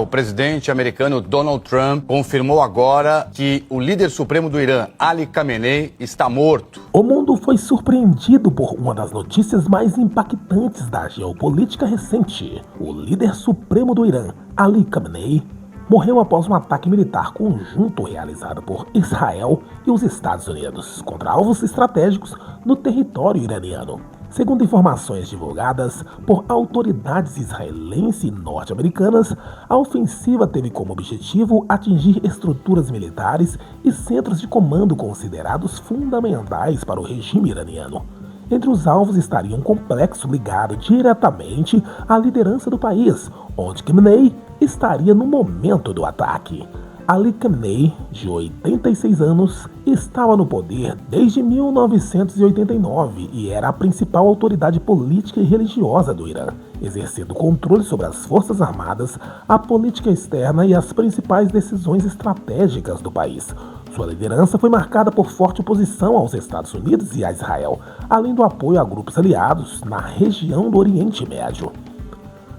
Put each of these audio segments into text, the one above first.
O presidente americano Donald Trump confirmou agora que o líder supremo do Irã, Ali Khamenei, está morto. O mundo foi surpreendido por uma das notícias mais impactantes da geopolítica recente. O líder supremo do Irã, Ali Khamenei, morreu após um ataque militar conjunto realizado por Israel e os Estados Unidos contra alvos estratégicos no território iraniano. Segundo informações divulgadas por autoridades israelenses e norte-americanas, a ofensiva teve como objetivo atingir estruturas militares e centros de comando considerados fundamentais para o regime iraniano. Entre os alvos estaria um complexo ligado diretamente à liderança do país, onde Khamenei estaria no momento do ataque. Ali Khamenei, de 86 anos, estava no poder desde 1989 e era a principal autoridade política e religiosa do Irã, exercendo controle sobre as forças armadas, a política externa e as principais decisões estratégicas do país. Sua liderança foi marcada por forte oposição aos Estados Unidos e a Israel, além do apoio a grupos aliados na região do Oriente Médio.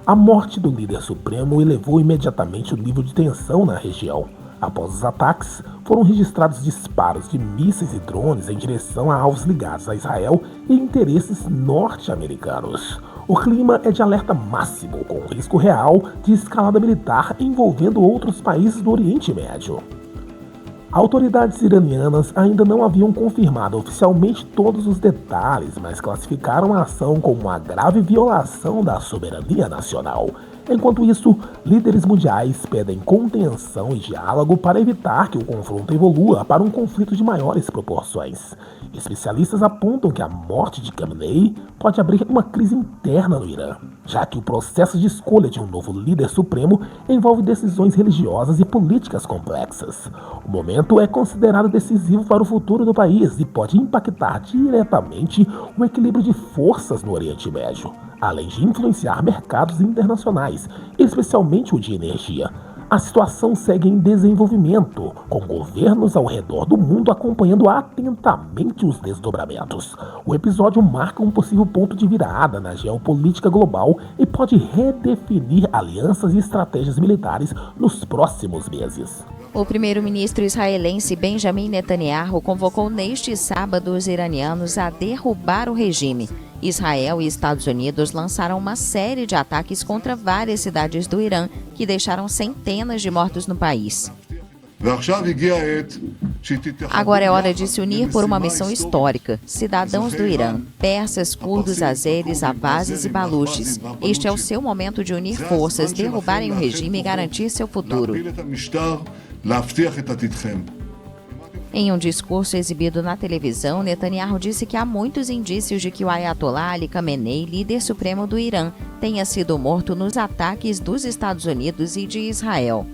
A morte do líder supremo elevou imediatamente o nível de tensão na região. Após os ataques, foram registrados disparos de mísseis e drones em direção a alvos ligados a Israel e interesses norte-americanos. O clima é de alerta máximo, com risco real de escalada militar envolvendo outros países do Oriente Médio. Autoridades iranianas ainda não haviam confirmado oficialmente todos os detalhes, mas classificaram a ação como uma grave violação da soberania nacional. Enquanto isso, líderes mundiais pedem contenção e diálogo para evitar que o confronto evolua para um conflito de maiores proporções. Especialistas apontam que a morte de Khamenei pode abrir uma crise interna no Irã, já que o processo de escolha de um novo líder supremo envolve decisões religiosas e políticas complexas. O momento é considerado decisivo para o futuro do país e pode impactar diretamente o equilíbrio de forças no Oriente Médio, além de influenciar mercados internacionais, especialmente o de energia. A situação segue em desenvolvimento, com governos ao redor do mundo acompanhando atentamente os desdobramentos. O episódio marca um possível ponto de virada na geopolítica global e pode redefinir alianças e estratégias militares nos próximos meses. O primeiro-ministro israelense Benjamin Netanyahu convocou neste sábado os iranianos a derrubar o regime. Israel e Estados Unidos lançaram uma série de ataques contra várias cidades do Irã, que deixaram centenas de mortos no país. Agora é hora de se unir por uma missão histórica. Cidadãos do Irã, persas, curdos, azeres, avazes e baluches. Este é o seu momento de unir forças, derrubarem o regime e garantir seu futuro. Em um discurso exibido na televisão, Netanyahu disse que há muitos indícios de que o Ayatollah Ali Khamenei, líder supremo do Irã, tenha sido morto nos ataques dos Estados Unidos e de Israel.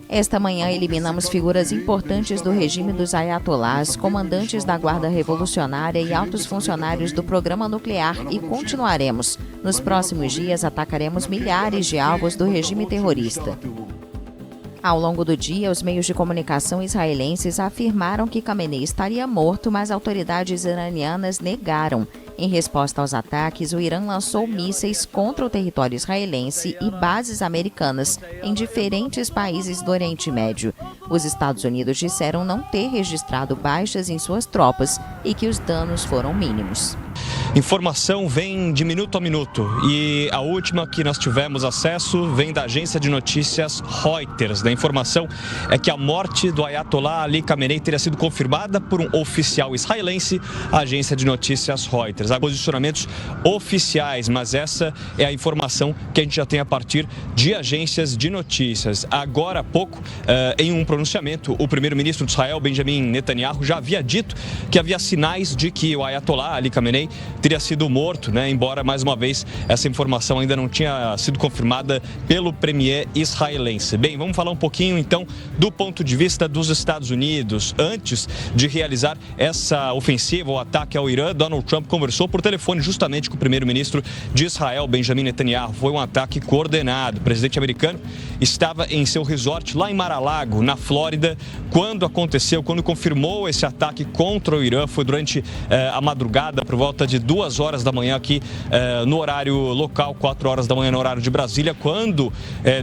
Esta manhã eliminamos figuras importantes do regime dos Ayatollahs, comandantes da Guarda Revolucionária e altos funcionários do programa nuclear e continuaremos. Nos próximos dias atacaremos milhares de alvos do regime terrorista. Ao longo do dia, os meios de comunicação israelenses afirmaram que Khamenei estaria morto, mas autoridades iranianas negaram. Em resposta aos ataques, o Irã lançou mísseis contra o território israelense e bases americanas em diferentes países do Oriente Médio. Os Estados Unidos disseram não ter registrado baixas em suas tropas e que os danos foram mínimos. Informação vem de minuto a minuto e a última que nós tivemos acesso vem da agência de notícias Reuters. A informação é que a morte do Ayatollah Ali Khamenei teria sido confirmada por um oficial israelense, a agência de notícias Reuters. Há posicionamentos oficiais, mas essa é a informação que a gente já tem a partir de agências de notícias. Agora há pouco, em um pronunciamento, o primeiro-ministro de Israel, Benjamin Netanyahu, já havia dito que havia sinais de que o Ayatollah Ali Khamenei teria sido morto, embora, mais uma vez, essa informação ainda não tinha sido confirmada pelo premier israelense. Bem, vamos falar um pouquinho, então, do ponto de vista dos Estados Unidos. Antes de realizar essa ofensiva, o ataque ao Irã, Donald Trump conversou por telefone justamente com o primeiro-ministro de Israel, Benjamin Netanyahu. Foi um ataque coordenado. O presidente americano estava em seu resort lá em Mar-a-Lago, na Flórida, quando aconteceu, quando confirmou esse ataque contra o Irã. Foi durante a madrugada, por volta de 2 horas da manhã aqui no horário local, 4 horas da manhã no horário de Brasília, quando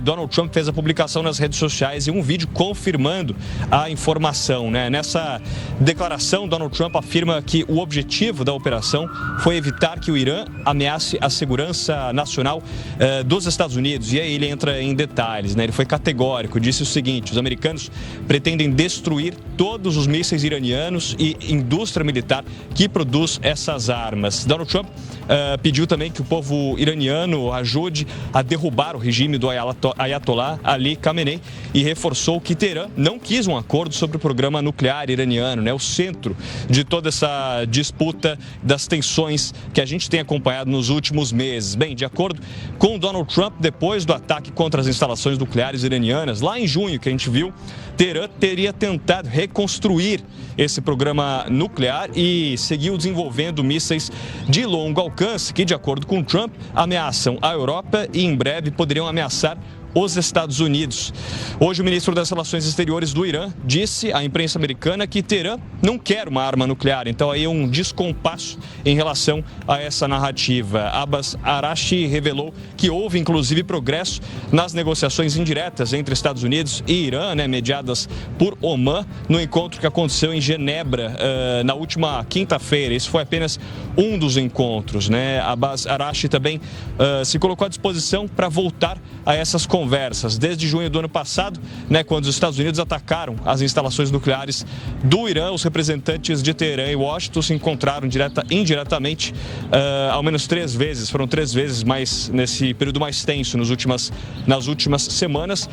Donald Trump fez a publicação nas redes sociais e um vídeo confirmando a informação, né? Nessa declaração, Donald Trump afirma que o objetivo da operação foi evitar que o Irã ameace a segurança nacional dos Estados Unidos. E aí ele entra em detalhes, né? Ele foi categórico, disse o seguinte: os americanos pretendem destruir todos os mísseis iranianos e indústria militar que produz essas armas. Donald Trump pediu também que o povo iraniano ajude a derrubar o regime do Ayatollah Ali Khamenei e reforçou que Teherã não quis um acordo sobre o programa nuclear iraniano, né? O centro de toda essa disputa, das tensões que a gente tem acompanhado nos últimos meses. Bem, de acordo com Donald Trump, depois do ataque contra as instalações nucleares iranianas, lá em junho, que a gente viu, Teherã teria tentado reconstruir esse programa nuclear e seguiu desenvolvendo mísseis de longo alcance que, de acordo com Trump, ameaçam a Europa e em breve poderiam ameaçar os Estados Unidos. Hoje, o ministro das Relações Exteriores do Irã disse à imprensa americana que Teherã não quer uma arma nuclear. Então, aí é um descompasso em relação a essa narrativa. Abbas Araghchi revelou que houve, inclusive, progresso nas negociações indiretas entre Estados Unidos e Irã, né, mediadas por Oman, no encontro que aconteceu em Genebra na última quinta-feira. Esse foi apenas um dos encontros, né? Abbas Araghchi também se colocou à disposição para voltar a essas conversas. Desde junho do ano passado, né, quando os Estados Unidos atacaram as instalações nucleares do Irã, os representantes de Teherã e Washington se encontraram indiretamente ao menos 3 vezes. Foram 3 vezes mais nesse período mais tenso nas últimas semanas,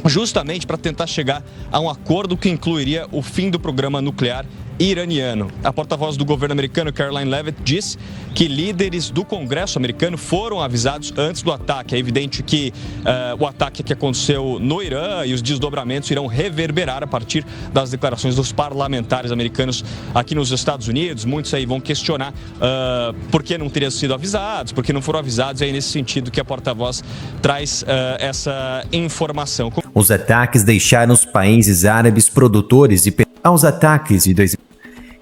justamente para tentar chegar a um acordo que incluiria o fim do programa nuclear iraniano. A porta-voz do governo americano, Caroline Leavitt, disse que líderes do Congresso americano foram avisados antes do ataque. É evidente que o ataque que aconteceu no Irã e os desdobramentos irão reverberar a partir das declarações dos parlamentares americanos aqui nos Estados Unidos. Muitos aí vão questionar por que não teriam sido avisados, por que não foram avisados. É nesse sentido que a porta-voz traz essa informação. Os ataques deixaram os países árabes produtores e aos ataques de 2000.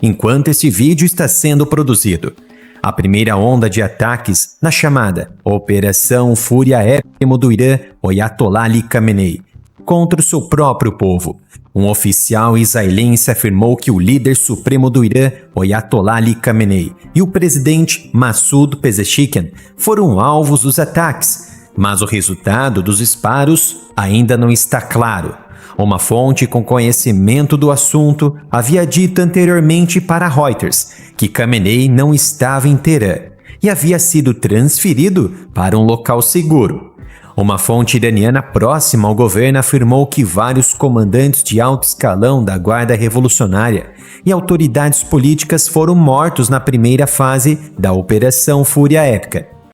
Enquanto esse vídeo está sendo produzido, a primeira onda de ataques na chamada Operação Fúria Épica do Irã, o Ayatollah Ali Khamenei, contra o seu próprio povo. Um oficial israelense afirmou que o líder supremo do Irã, o Ayatollah Ali Khamenei, e o presidente Massoud Pezeshkian foram alvos dos ataques, mas o resultado dos disparos ainda não está claro. Uma fonte com conhecimento do assunto havia dito anteriormente para Reuters que Khamenei não estava em Teherã e havia sido transferido para um local seguro. Uma fonte iraniana próxima ao governo afirmou que vários comandantes de alto escalão da Guarda Revolucionária e autoridades políticas foram mortos na primeira fase da Operação Fúria Épica.